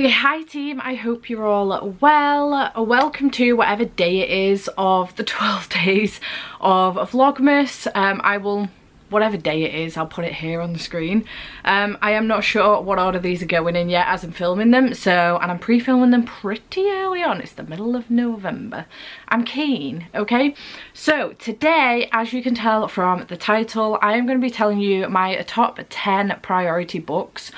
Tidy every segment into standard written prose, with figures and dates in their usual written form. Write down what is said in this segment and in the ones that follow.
Okay, hi team, I hope you're all well. Welcome to whatever day it is of the 12 days of Vlogmas. Whatever day it is, I'll put it here on the screen. I am not sure what order these are going in yet as I'm filming them, and I'm pre-filming them pretty early on. It's the middle of November. I'm keen, okay? So today, as you can tell from the title, I am going to be telling you my top 10 priority books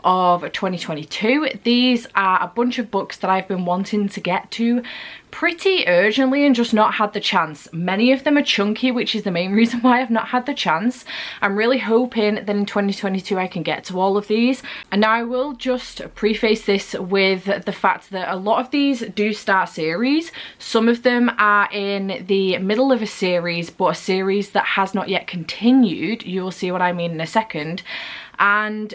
of 2022. These are a bunch of books that I've been wanting to get to pretty urgently and just not had the chance. Many of them are chunky, which is the main reason why I've not had the chance. I'm really hoping that in 2022 I can get to all of these. And now I will just preface this with the fact that a lot of these do start series. Some of them are in the middle of a series, but a series that has not yet continued. You will see what I mean in a second. And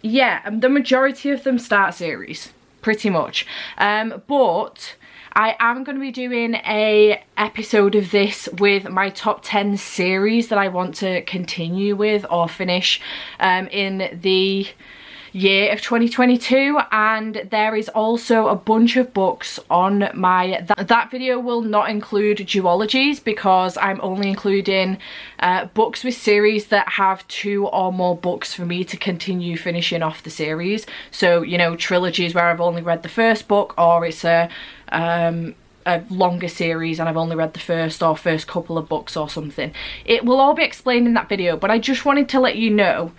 yeah, the majority of them start series, pretty much. But I am going to be doing a episode of this with my top 10 series that I want to continue with or finish in the year of 2022, and there is also a bunch of books on my that video will not include duologies because I'm only including books with series that have 2 or more books for me to continue finishing off the series. So, you know, trilogies where I've only read the first book, or it's a longer series and I've only read the first couple of books or something. It will all be explained in that video, but I just wanted to let you know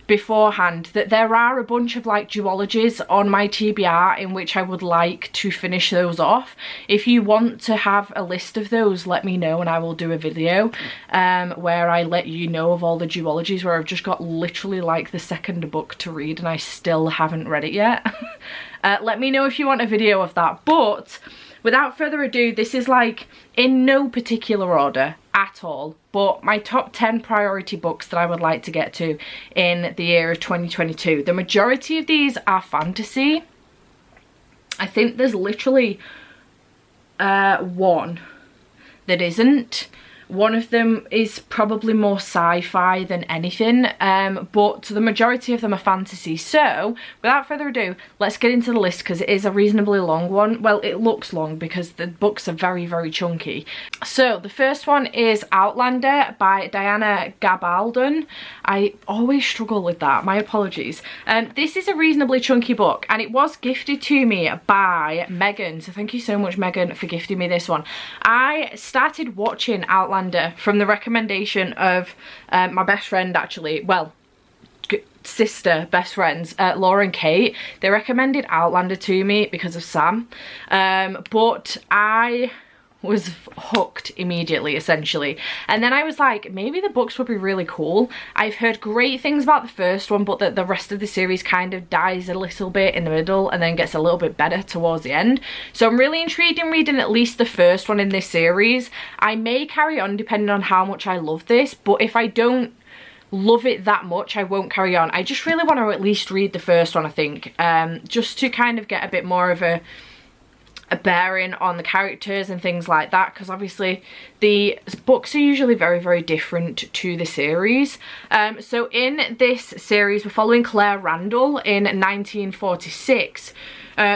beforehand that there are a bunch of like duologies on my TBR in which I would like to finish those off. If you want to have a list of those, let me know and I will do a video where I let you know of all the duologies where I've just got literally like the second book to read and I still haven't read it yet. Let me know if you want a video of that. But without further ado, this is like in no particular order at all, but my top 10 priority books that I would like to get to in the year of 2022. The majority of these are fantasy. I think there's literally one that isn't. One of them is probably more sci-fi than anything, but the majority of them are fantasy. So, without further ado, let's get into the list because it is a reasonably long one. Well, it looks long because the books are very, very chunky. So, the first one is Outlander by Diana Gabaldon. I always struggle with that, my apologies. This is a reasonably chunky book and it was gifted to me by Megan. So, thank you so much, Megan, for gifting me this one. I started watching Outlander from the recommendation of my best friend, actually, well, sister best friends, Laura and Kate. They recommended Outlander to me because of Sam, but I was hooked immediately, essentially. And then I was like, maybe the books would be really cool. I've heard great things about the first one, but that the rest of the series kind of dies a little bit in the middle and then gets a little bit better towards the end. So I'm really intrigued in reading at least the first one in this series. I may carry on depending on how much I love this, but if I don't love it that much, I won't carry on. I just really want to at least read the first one, I think, just to kind of get a bit more of a bearing on the characters and things like that, because obviously the books are usually very, very different to the series. So in this series we're following Claire Randall in 1946.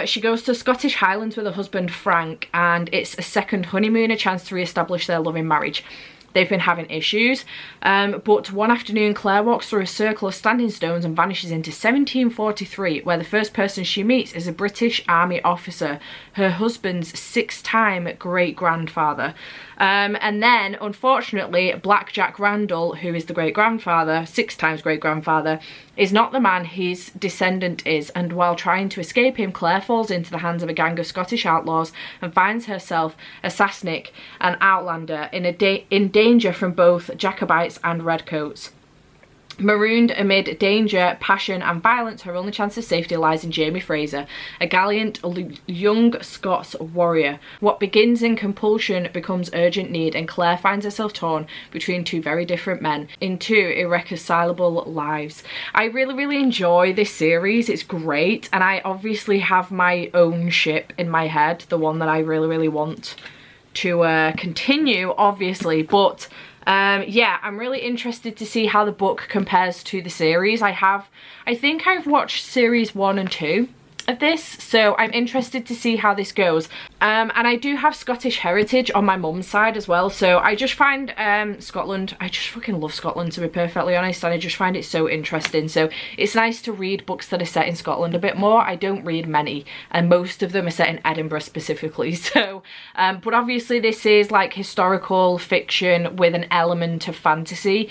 She goes to Scottish Highlands with her husband Frank, and it's a second honeymoon, a chance to re-establish their loving marriage. They've been having issues, but one afternoon Claire walks through a circle of standing stones and vanishes into 1743, where the first person she meets is a British Army officer, her husband's 6-time great-grandfather. And then, unfortunately, Black Jack Randall, who is the great-grandfather, 6 times great-grandfather, is not the man his descendant is, and while trying to escape him, Claire falls into the hands of a gang of Scottish outlaws and finds herself a Sassnick, an outlander, in danger from both Jacobites and redcoats. Marooned amid danger, passion and violence, her only chance of safety lies in Jamie Fraser, a gallant young Scots warrior. What begins in compulsion becomes urgent need, and Claire finds herself torn between 2 very different men in 2 irreconcilable lives. I really, really enjoy this series. It's great, and I obviously have my own ship in my head, the one that I really, really want to continue, obviously, but yeah, I'm really interested to see how the book compares to the series. I think I've watched series 1 and 2. of this, so I'm interested to see how this goes. And I do have Scottish heritage on my mum's side as well, so I just find Scotland, I just fucking love Scotland, to be perfectly honest, and I just find it so interesting. So it's nice to read books that are set in Scotland a bit more. I don't read many, and most of them are set in Edinburgh specifically. So but obviously this is like historical fiction with an element of fantasy,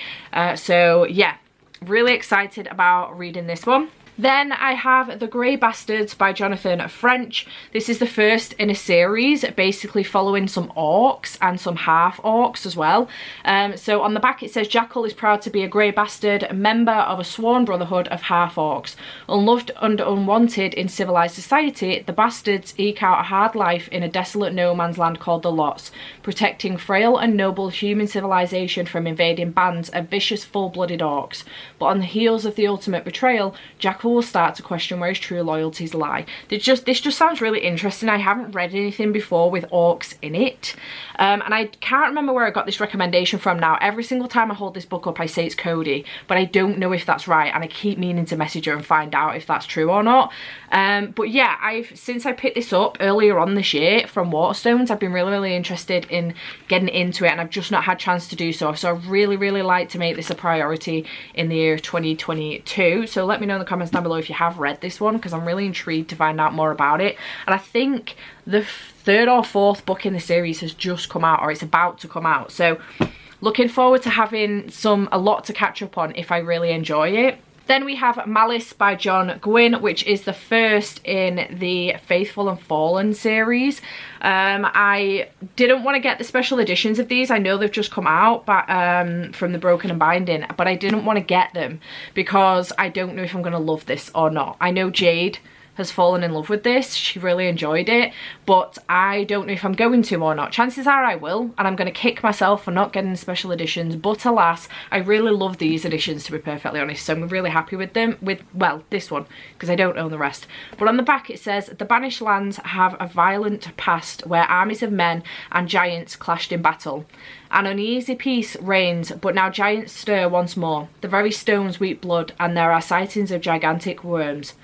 so yeah, really excited about reading this one. Then I have The Grey Bastards by Jonathan French. This is the first in a series, basically following some orcs and some half-orcs as well. So on the back it says, Jackal is proud to be a grey bastard, a member of a sworn brotherhood of half-orcs. Unloved and unwanted in civilised society, the bastards eke out a hard life in a desolate no-man's land called the Lots, protecting frail and noble human civilisation from invading bands of vicious full-blooded orcs. But on the heels of the ultimate betrayal, Jackal will start to question where his true loyalties lie. This just sounds really interesting. I haven't read anything before with orcs in it, and I can't remember where I got this recommendation from now. Every single time I hold this book up I say it's Cody, but I don't know if that's right, and I keep meaning to message her and find out if that's true or not. But yeah, since I picked this up earlier on this year from Waterstones, I've been really interested in getting into it, and I've just not had a chance to do so. So I really like to make this a priority in the year 2022. So let me know in the comments down below if you have read this one, because I'm really intrigued to find out more about it. And I think the third or fourth book in the series has just come out, or it's about to come out, so looking forward to having a lot to catch up on if I really enjoy it. Then we have Malice by John Gwynne, which is the first in the Faithful and Fallen series. I didn't want to get the special editions of these. I know they've just come out but, from the Broken and Binding, but I didn't want to get them because I don't know if I'm going to love this or not. I know Jade has fallen in love with this. She really enjoyed it, but I don't know if I'm going to or not. Chances are I will, and I'm going to kick myself for not getting the special editions, but alas, I really love these editions, to be perfectly honest, so I'm really happy with them, well, this one, because I don't own the rest. But on the back it says, the banished lands have a violent past where armies of men and giants clashed in battle. An uneasy peace reigns, but now giants stir once more. The very stones weep blood, and there are sightings of gigantic worms.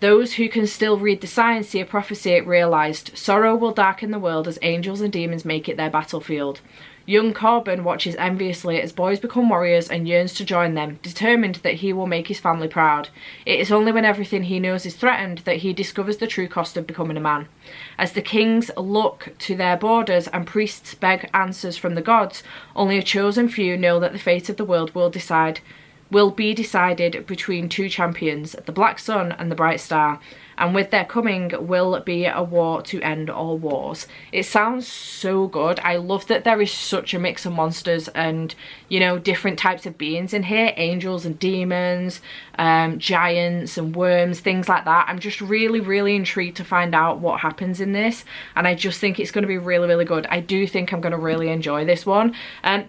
Those who can still read the signs see a prophecy realised. Sorrow will darken the world as angels and demons make it their battlefield. Young Corbin watches enviously as boys become warriors and yearns to join them, determined that he will make his family proud. It is only when everything he knows is threatened that he discovers the true cost of becoming a man. As the kings look to their borders and priests beg answers from the gods, only a chosen few know that the fate of the world will be decided between two champions, the Black Sun and the Bright Star, and with their coming will be a war to end all wars. It sounds so good. I love that there is such a mix of monsters and, you know, different types of beings in here, angels and demons, giants and worms, things like that. I'm just really intrigued to find out what happens in this, and I just think it's going to be really good. I do think I'm going to really enjoy this one.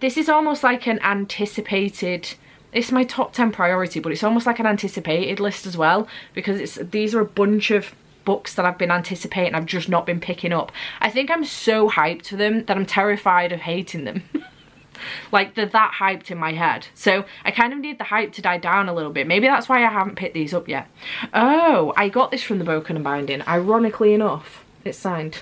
This is almost like an anticipated, it's my top 10 priority, but it's almost like an anticipated list as well, because these are a bunch of books that I've been anticipating, I've just not been picking up. I think I'm so hyped for them that I'm terrified of hating them. Like, they're that hyped in my head. So I kind of need the hype to die down a little bit. Maybe that's why I haven't picked these up yet. Oh, I got this from the Broken and Binding. Ironically enough, it's signed.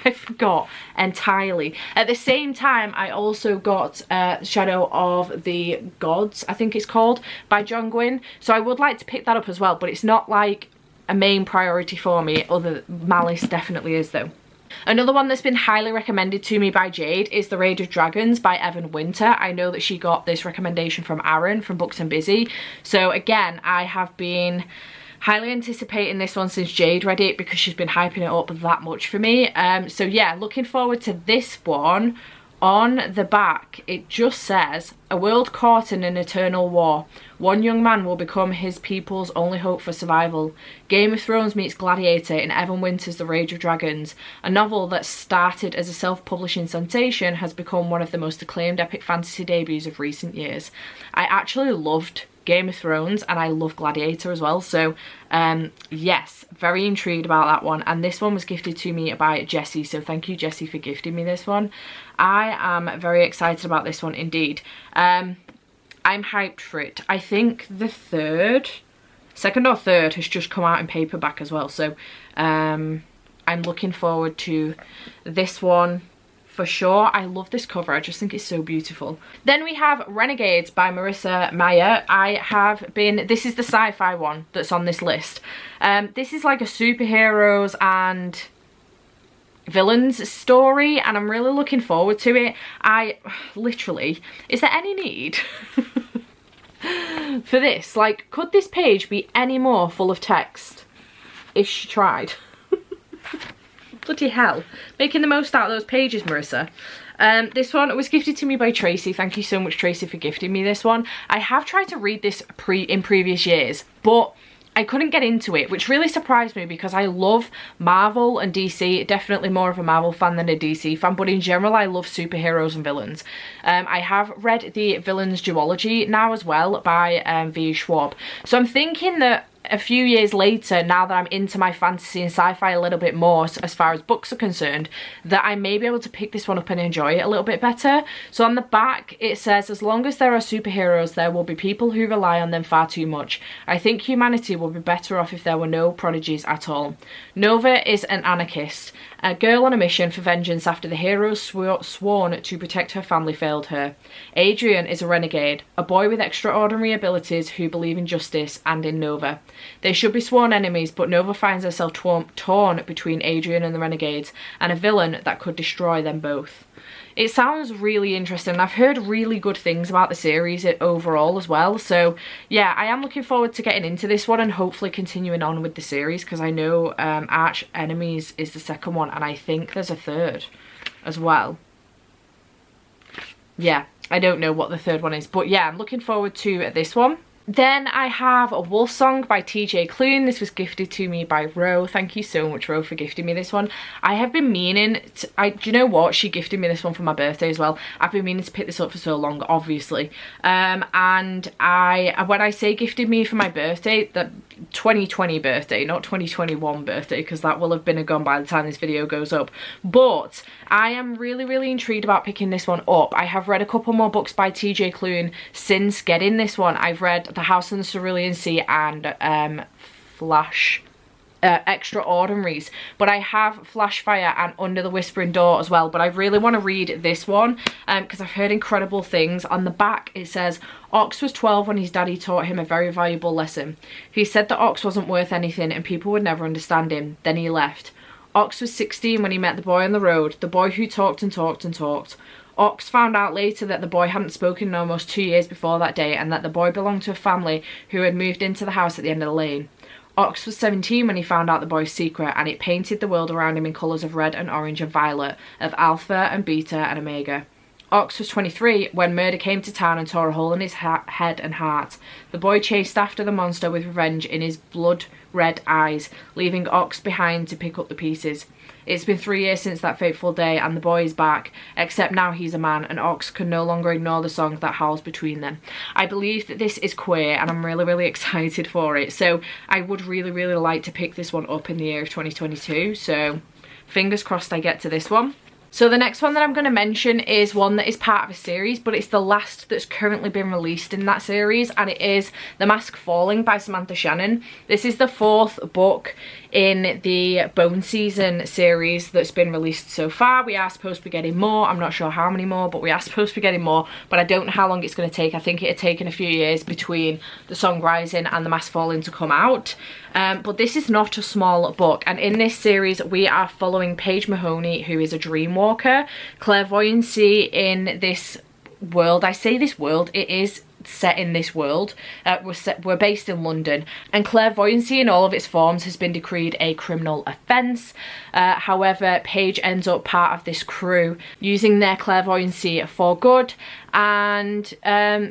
I forgot entirely. At the same time, I also got Shadow of the Gods, I think it's called, by John Gwynne. So I would like to pick that up as well, but it's not like a main priority for me. Malice definitely is though. Another one that's been highly recommended to me by Jade is The Rage of Dragons by Evan Winter. I know that she got this recommendation from Aaron from Books and Busy. So again, I have been highly anticipating this one since Jade read it, because she's been hyping it up that much for me. So yeah, looking forward to this one. On the back it just says, a world caught in an eternal war. One young man will become his people's only hope for survival. Game of Thrones meets Gladiator in Evan Winter's The Rage of Dragons. A novel that started as a self-publishing sensation has become one of the most acclaimed epic fantasy debuts of recent years. I actually loved Game of Thrones and I love Gladiator as well, so yes, very intrigued about that one. And this one was gifted to me by Jessie, so thank you Jessie for gifting me this one. I am very excited about this one indeed. I'm hyped for it. I think the third second or third has just come out in paperback as well. So I'm looking forward to this one for sure. I love this cover. I just think it's so beautiful. Then we have Renegades by Marissa Meyer. This is the sci-fi one that's on this list. This is like a superheroes and villains story, and I'm really looking forward to it. Is there any need for this? Like, could this page be any more full of text if she tried? Bloody hell. Making the most out of those pages, Marissa. This one was gifted to me by Tracy. Thank you so much, Tracy, for gifting me this one. I have tried to read this in previous years, but I couldn't get into it, which really surprised me because I love Marvel and DC. Definitely more of a Marvel fan than a DC fan, but in general I love superheroes and villains. I have read the Villains Duology now as well by V. Schwab. So I'm thinking that a few years later, now that I'm into my fantasy and sci-fi a little bit more as far as books are concerned, that I may be able to pick this one up and enjoy it a little bit better. So on the back it says, as long as there are superheroes, there will be people who rely on them far too much. I think humanity would be better off if there were no prodigies at all. Nova is an anarchist, a girl on a mission for vengeance after the heroes sworn to protect her family failed her. Adrian is a renegade, a boy with extraordinary abilities who believe in justice and in Nova. They should be sworn enemies, but Nova finds herself torn between Adrian and the Renegades, and a villain that could destroy them both. It sounds really interesting. I've heard really good things about the series overall as well. So yeah, I am looking forward to getting into this one and hopefully continuing on with the series, because I know Arch Enemies is the second one and I think there's a third as well. Yeah, I don't know what the third one is, but yeah, I'm looking forward to this one. Then I have a Wolfsong by TJ Klune. This was gifted to me by Ro. Thank you so much, Ro, for gifting me this one. I have been meaning to, do you know what? She gifted me this one for my birthday as well. I've been meaning to pick this up for so long, obviously. And when I say gifted me for my birthday, the 2020 birthday, not 2021 birthday, because that will have been gone by the time this video goes up. But I am really, really intrigued about picking this one up. I have read a couple more books by TJ Klune since getting this one. I've read The House in the Cerulean Sea and Extraordinaries, but I have Flashfire and Under the Whispering Door as well. But I really want to read this one because I've heard incredible things. On the back it says, Ox was 12 when his daddy taught him a very valuable lesson. He said that Ox wasn't worth anything and people would never understand him. Then he left. Ox was 16 when he met the boy on the road, the boy who talked and talked and talked. Ox found out later that the boy hadn't spoken in almost 2 years before that day, and that the boy belonged to a family who had moved into the house at the end of the lane. Ox was 17 when he found out the boy's secret, and it painted the world around him in colours of red and orange and violet, of alpha and beta and omega. Ox was 23 when murder came to town and tore a hole in his head and heart. The boy chased after the monster with revenge in his blood-red eyes, leaving Ox behind to pick up the pieces. It's been 3 years since that fateful day and the boy is back, except now he's a man and Ox can no longer ignore the song that howls between them. I believe that this is queer and I'm really, really excited for it. So I would really, really like to pick this one up in the year of 2022. So fingers crossed I get to this one. So the next one that I'm going to mention is one that is part of a series, but it's the last that's currently been released in that series, and it is The Mask Falling by Samantha Shannon. This is the 4th book in the Bone Season series that's been released so far. We are supposed to be getting more. I'm not sure how many more, but we are supposed to be getting more, but I don't know how long it's going to take. I think it had taken a few years between The Song Rising and The Mask Falling to come out. But this is not a small book, and in this series we are following Paige Mahoney, who is a dream walker. Clairvoyancy in this world, I say this world, it is set in this world. We're based in London, and clairvoyancy in all of its forms has been decreed a criminal offence. However, Paige ends up part of this crew using their clairvoyancy for good, and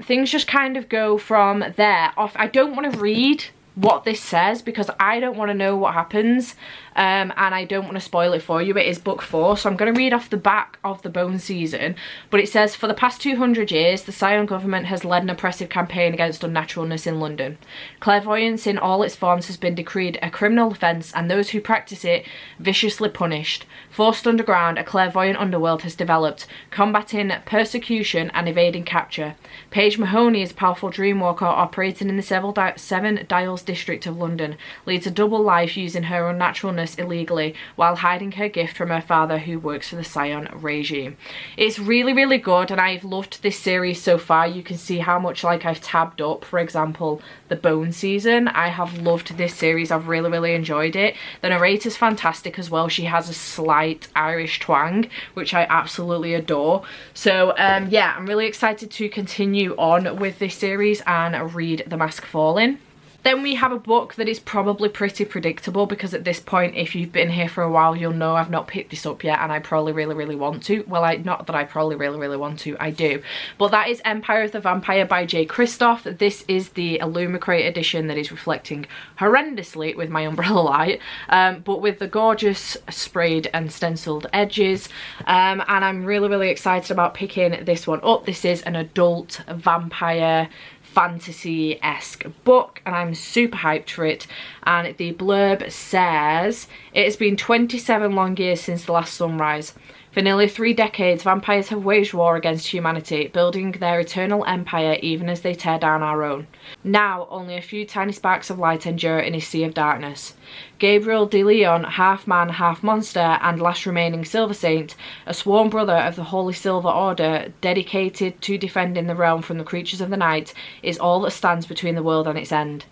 things just kind of go from there off. I don't want to read what this says because I don't want to know what happens. and I don't want to spoil it for you. It is book 4, so I'm going to read off the back of the Bone Season. But it says, for the past 200 years, the Scion government has led an oppressive campaign against unnaturalness in London. Clairvoyance in all its forms has been decreed a criminal offence, and those who practice it viciously punished. Forced underground, a clairvoyant underworld has developed, combating persecution and evading capture. Paige Mahoney is a powerful dreamwalker operating in the Seven Dials district of London, leads a double life using her unnaturalness illegally while hiding her gift from her father, who works for the Scion regime. It's really, really good, and I've loved this series so far. You can see how much like I've tabbed up, for example, the Bone Season. I have loved this series. I've really, really enjoyed it. The narrator's fantastic as well. She has a slight Irish twang, which I absolutely adore. So yeah, I'm really excited to continue on with this series and read The Mask Falling. Then we have a book that is probably pretty predictable, because at this point, if you've been here for a while, you'll know I've not picked this up yet, and I probably really, really want to. Well, not that I probably really, really want to, I do. But that is Empire of the Vampire by J. Kristoff. This is the Illumicrate edition that is reflecting horrendously with my umbrella light, but with the gorgeous sprayed and stenciled edges. And I'm really, really excited about picking this one up. This is an adult vampire fantasy-esque book, and I'm super hyped for it. And the blurb says, it has been 27 long years since the last sunrise. For nearly 3 decades, vampires have waged war against humanity, building their eternal empire even as they tear down our own. Now, only a few tiny sparks of light endure in a sea of darkness. Gabriel de Leon, half man, half monster, and last remaining Silver Saint, a sworn brother of the Holy Silver Order, dedicated to defending the realm from the creatures of the night, is all that stands between the world and its end.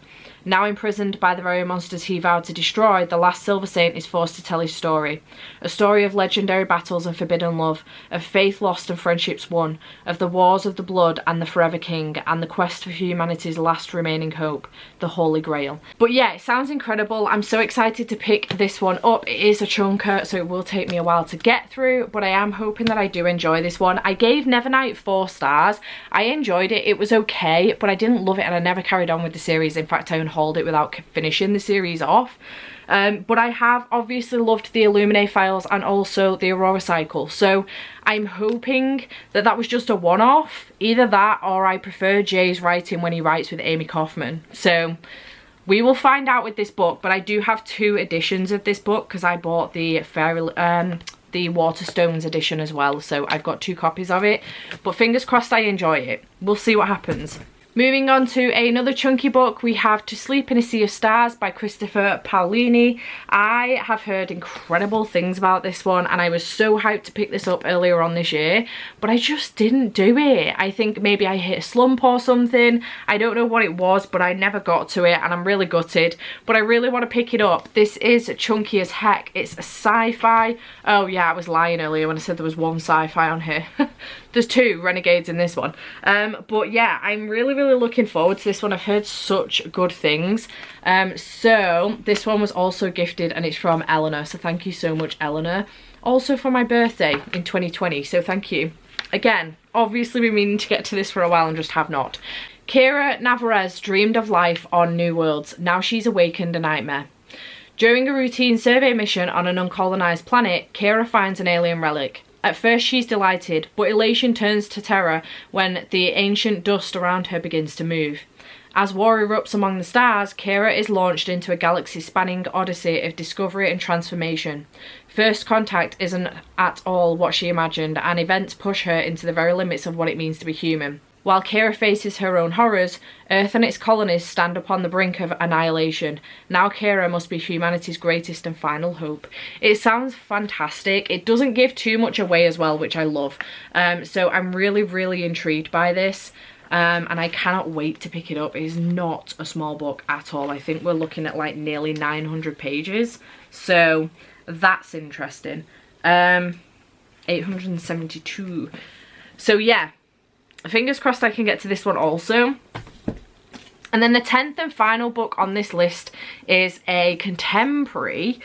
Now imprisoned by the very monsters he vowed to destroy, the last Silver Saint is forced to tell his story. A story of legendary battles and forbidden love, of faith lost and friendships won, of the wars of the blood and the Forever King, and the quest for humanity's last remaining hope, the Holy Grail. But yeah, it sounds incredible. I'm so excited to pick this one up. It is a chunker, so it will take me a while to get through, but I am hoping that I do enjoy this one. I gave Nevernight 4 stars. I enjoyed it. It was okay, but I didn't love it, and I never carried on with the series. In fact, I unhauled it without finishing the series off. But I have obviously loved the Illuminae files and also the Aurora cycle, so I'm hoping that that was just a one-off. Either that, or I prefer Jay's writing when he writes with Amy Kaufman. So we will find out with this book, but I do have 2 editions of this book because I bought the the Waterstones edition as well, so I've got 2 copies of it. But fingers crossed I enjoy it. We'll see what happens. Moving on to another chunky book, we have To Sleep in a Sea of Stars by Christopher Paolini. I have heard incredible things about this one, and I was so hyped to pick this up earlier on this year, but I just didn't do it. I think maybe I hit a slump or something. I don't know what it was, but I never got to it, and I'm really gutted, but I really want to pick it up. This is chunky as heck. It's a sci-fi. Oh yeah, I was lying earlier when I said there was 1 sci-fi on here. There's 2 Renegades in this one. But yeah, I'm really looking forward to this one. I've heard such good things. So this one was also gifted, and it's from Eleanor, so thank you so much, Eleanor. Also for my birthday in 2020, so thank you. Again, obviously been meaning to get to this for a while and just have not. Kira Navarez dreamed of life on New Worlds. Now she's awakened a nightmare. During a routine survey mission on an uncolonized planet, Kira finds an alien relic. At first she's delighted, but elation turns to terror when the ancient dust around her begins to move. As war erupts among the stars, Kira is launched into a galaxy-spanning odyssey of discovery and transformation. First contact isn't at all what she imagined, and events push her into the very limits of what it means to be human. While Kira faces her own horrors, Earth and its colonies stand upon the brink of annihilation. Now Kira must be humanity's greatest and final hope. It sounds fantastic. It doesn't give too much away as well, which I love. So I'm really intrigued by this. And I cannot wait to pick it up. It is not a small book at all. I think we're looking at like nearly 900 pages. So that's interesting. 872. So yeah. Fingers crossed I can get to this one also. And then the 10th and final book on this list is a contemporary.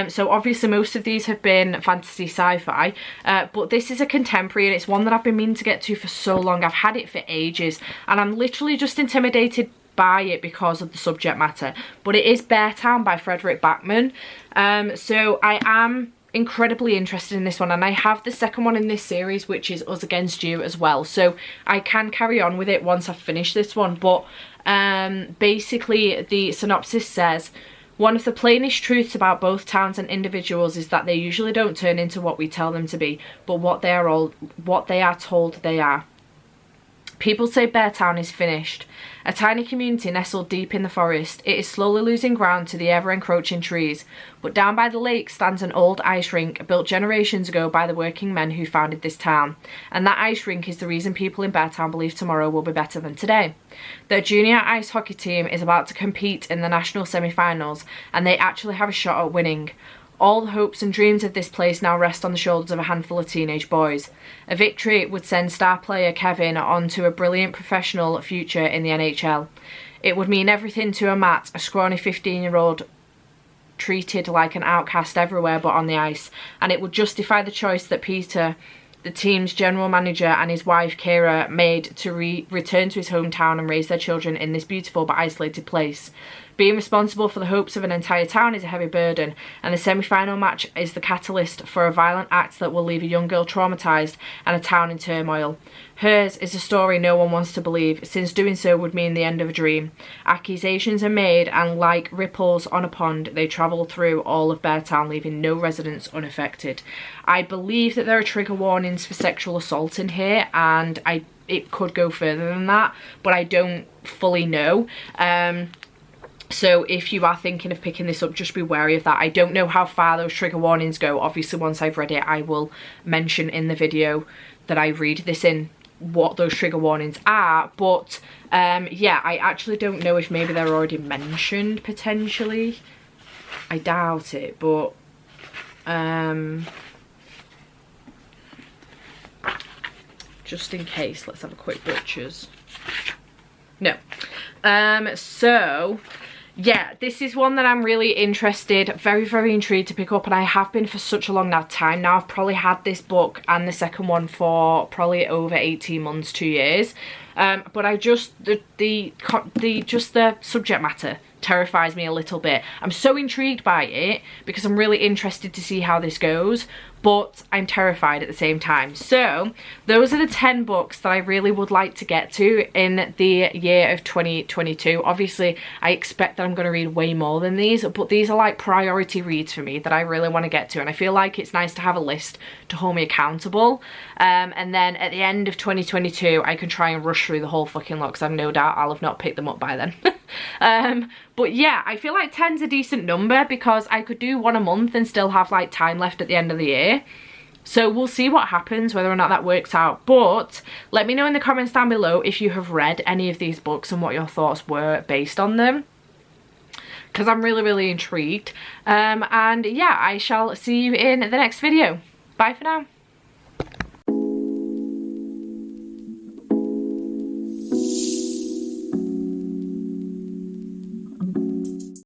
So obviously most of these have been fantasy sci-fi, but this is a contemporary, and it's one that I've been meaning to get to for so long. I've had it for ages, and I'm literally just intimidated buy it because of the subject matter, but it is Beartown by Frederick Backman. So I am incredibly interested in this one, and I have the second one in this series, which is Us Against You as well, so I can carry on with it once I've finished this one. But basically the synopsis says, one of the plainest truths about both towns and individuals is that they usually don't turn into what we tell them to be, but what they are told they are. People say Beartown is finished. A tiny community nestled deep in the forest, it is slowly losing ground to the ever-encroaching trees. But down by the lake stands an old ice rink, built generations ago by the working men who founded this town. And that ice rink is the reason people in Beartown believe tomorrow will be better than today. Their junior ice hockey team is about to compete in the national semi-finals, and they actually have a shot at winning. All the hopes and dreams of this place now rest on the shoulders of a handful of teenage boys. A victory would send star player Kevin on to a brilliant professional future in the NHL. It would mean everything to a Matt, a scrawny 15-year-old treated like an outcast everywhere but on the ice, and it would justify the choice that Peter, the team's general manager, and his wife Kira made to return to his hometown and raise their children in this beautiful but isolated place. Being responsible for the hopes of an entire town is a heavy burden, and the semi-final match is the catalyst for a violent act that will leave a young girl traumatised and a town in turmoil. Hers is a story no one wants to believe, since doing so would mean the end of a dream. Accusations are made, and like ripples on a pond, they travel through all of Beartown, leaving no residents unaffected. I believe that there are trigger warnings for sexual assault in here, and it could go further than that, but I don't fully know. So if you are thinking of picking this up, just be wary of that. I don't know how far those trigger warnings go. Obviously, once I've read it, I will mention in the video that I read this in what those trigger warnings are. But yeah, I actually don't know if maybe they're already mentioned potentially. I doubt it, but just in case, let's have a quick butchers. No. So yeah, this is one that I'm really interested, very intrigued to pick up, and I have been for such a long time now. I've probably had this book and the second one for probably over 18 months, 2 years. But I just, the subject matter terrifies me a little bit. I'm so intrigued by it because I'm really interested to see how this goes, but I'm terrified at the same time. So those are the 10 books that I really would like to get to in the year of 2022. Obviously, I expect that I'm going to read way more than these, but these are like priority reads for me that I really want to get to, and I feel like it's nice to have a list to hold me accountable. And then at the end of 2022, I can try and rush through the whole fucking lot, because I've no doubt I'll have not picked them up by then. But yeah, I feel like 10's a decent number because I could do one a month and still have like time left at the end of the year. So we'll see what happens, whether or not that works out. But let me know in the comments down below if you have read any of these books and what your thoughts were based on them, because I'm really intrigued. And yeah, I shall see you in the next video. Bye for now.